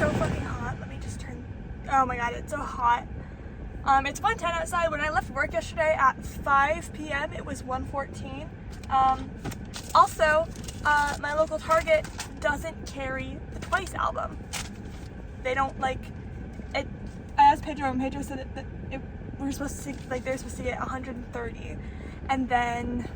so fucking hot. Let me just turn, oh my god, it's so hot. It's 1:10 outside. When I left work yesterday at 5 p.m. it was 1:14. Also, my local Target doesn't carry the Twice album. They don't like it. I asked Pedro, and Pedro said that we were supposed to like they're supposed to get 130, and then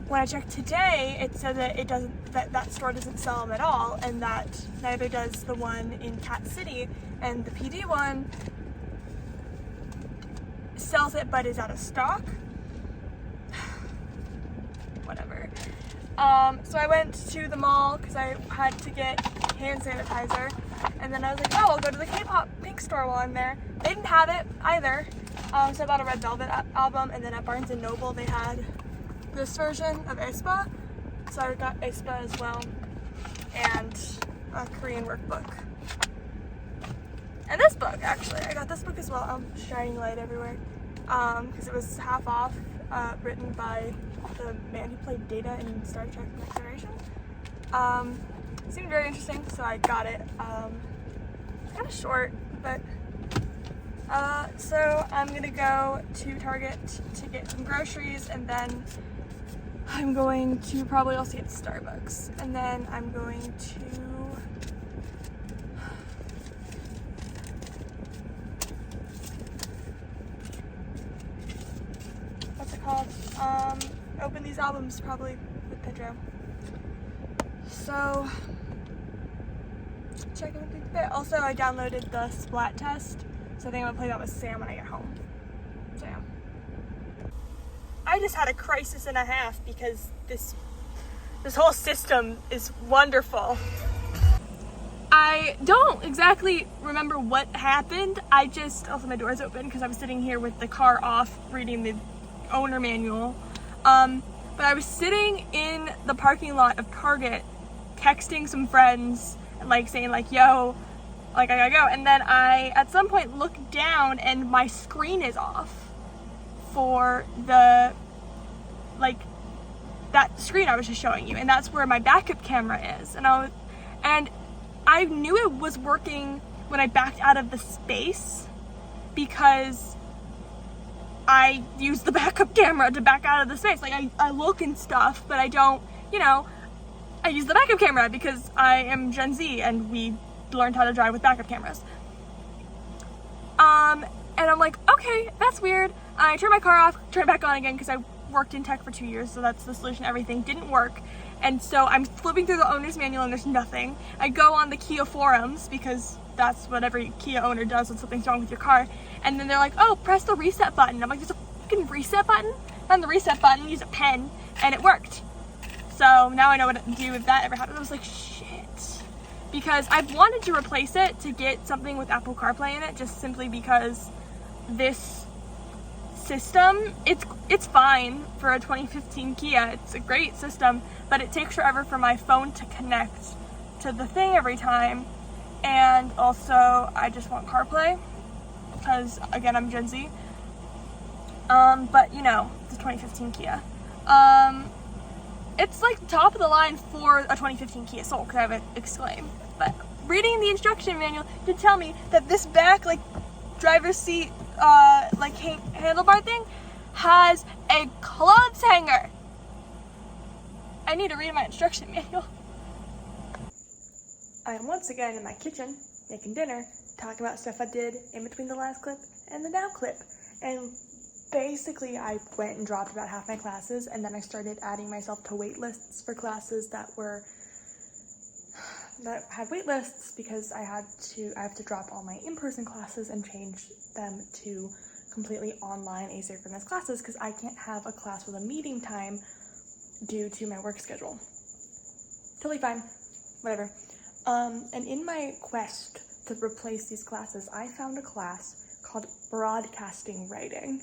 when I checked today, it said that it doesn't, that store doesn't sell them at all, and that neither does the one in Cat City, and the PD one sells it but is out of stock. Whatever. So I went to the mall because I had to get hand sanitizer, and then I was like, oh, I'll go to the K-pop Pink store while I'm there. They didn't have it either, so I bought a Red Velvet album, and then at Barnes & Noble they had this version of aespa, so I got aespa as well, and a Korean workbook. And this book, actually, I got this book as well. Shining Light Everywhere, because it was half off, written by the man who played Data in Star Trek Next Generation. It seemed very interesting, so I got it. It's kind of short, but so I'm gonna go to Target to get some groceries, and then I'm going to probably also get Starbucks, and then I'm going to what's it called? Open these albums probably with Pedro. So check in a bit. Also, I downloaded the Splat Test, so I think I'm gonna play that with Sam when I get home. So yeah. I just had a crisis and a half because this whole system is wonderful. I don't exactly remember what happened. Also my door's open because I was sitting here with the car off reading the owner manual. But I was sitting in the parking lot of Target texting some friends and like saying like, yo, like I gotta go. And then I at some point looked down and my screen is off for the, like, that screen I was just showing you, and that's where my backup camera is. And I knew it was working when I backed out of the space because I used the backup camera to back out of the space. Like I look and stuff, but I don't, I use the backup camera because I am Gen Z and we learned how to drive with backup cameras. And I'm like, okay, that's weird. I turned my car off, turned it back on again because I worked in tech for 2 years, so that's the solution to everything. Didn't work. And so I'm flipping through the owner's manual and there's nothing. I go on the Kia forums because that's what every Kia owner does when something's wrong with your car. And then they're like, oh, press the reset button. I'm like, there's a fucking reset button? On the reset button, use a pen, and it worked. So now I know what to do if that ever happens. I was like, shit. Because I've wanted to replace it to get something with Apple CarPlay in it, just simply because this system, it's fine for a 2015 Kia. It's a great system, but it takes forever for my phone to connect to the thing every time. And also, I just want CarPlay because, again, I'm Gen Z. But it's a 2015 Kia. It's like top of the line for a 2015 Kia Soul because I have an Exclaim. But reading the instruction manual did tell me that this back, like, driver's seat, handlebar thing has a clothes hanger. I need to read my instruction manual. I am once again in my kitchen making dinner, talking about stuff I did in between the last clip and the now clip. And basically I went and dropped about half my classes, and then I started adding myself to wait lists for classes that had wait lists because I have to drop all my in-person classes and change them to completely online asynchronous classes because I can't have a class with a meeting time due to my work schedule. Totally fine, whatever. And in my quest to replace these classes, I found a class called Broadcasting Writing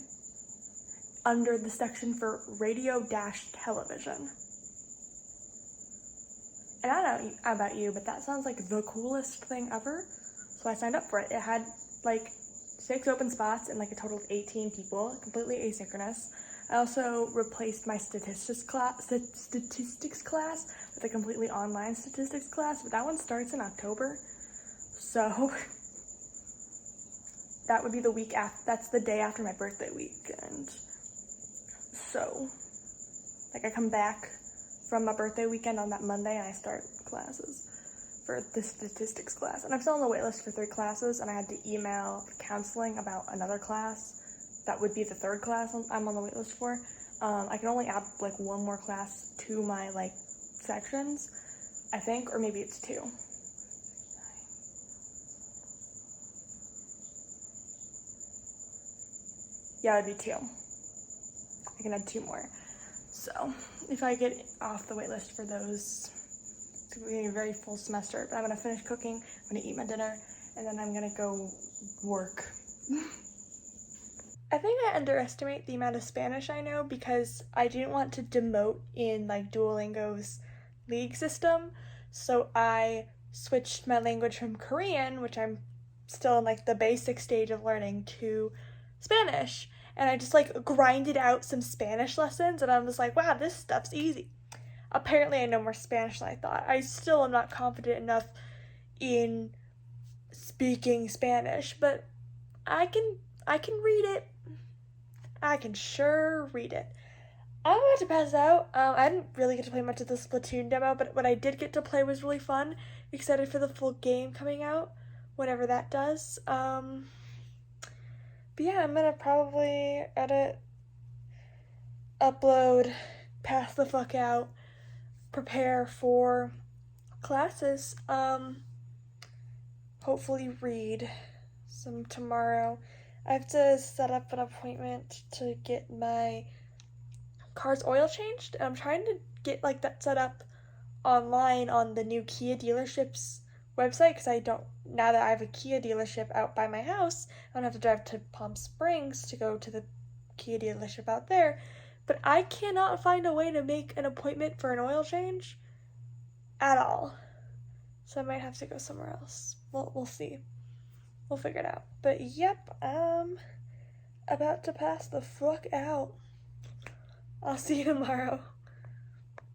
under the section for radio-television. And I don't know about you, but that sounds like the coolest thing ever. So I signed up for it. It had like 6 open spots and like a total of 18 people, completely asynchronous. I also replaced my statistics class with a completely online statistics class, but that one starts in October. So that would be the week after, that's the day after my birthday week. And so, like, I come back from my birthday weekend on that Monday and I start classes for the statistics class. And I'm still on the wait list for 3 classes, and I had to email counseling about another class that would be the 3rd class I'm on the wait list for. I can only add like 1 more class to my like sections, I think, or maybe it's 2. Yeah, it'd be 2. I can add 2 more. So if I get off the wait list for those, it's going to be a very full semester. But I'm going to finish cooking, I'm going to eat my dinner, and then I'm going to go work. I think I underestimate the amount of Spanish I know because I didn't want to demote in like Duolingo's league system. So I switched my language from Korean, which I'm still in like the basic stage of learning, to Spanish. And I just like grinded out some Spanish lessons, and I was like, wow, this stuff's easy. Apparently I know more Spanish than I thought. I still am not confident enough in speaking Spanish, but I can read it. I can sure read it. I'm about to pass out. I didn't really get to play much of the Splatoon demo, but what I did get to play was really fun. Excited for the full game coming out, whenever that does. But yeah, I'm gonna probably edit, upload, pass the fuck out, prepare for classes. Hopefully read some tomorrow. I have to set up an appointment to get my car's oil changed, and I'm trying to get like that set up online on the new Kia dealership's website, because now that I have a Kia dealership out by my house, I don't have to drive to Palm Springs to go to the Kia dealership out there. But I cannot find a way to make an appointment for an oil change at all. So I might have to go somewhere else. We'll see. We'll figure it out. But yep, I'm about to pass the fuck out. I'll see you tomorrow.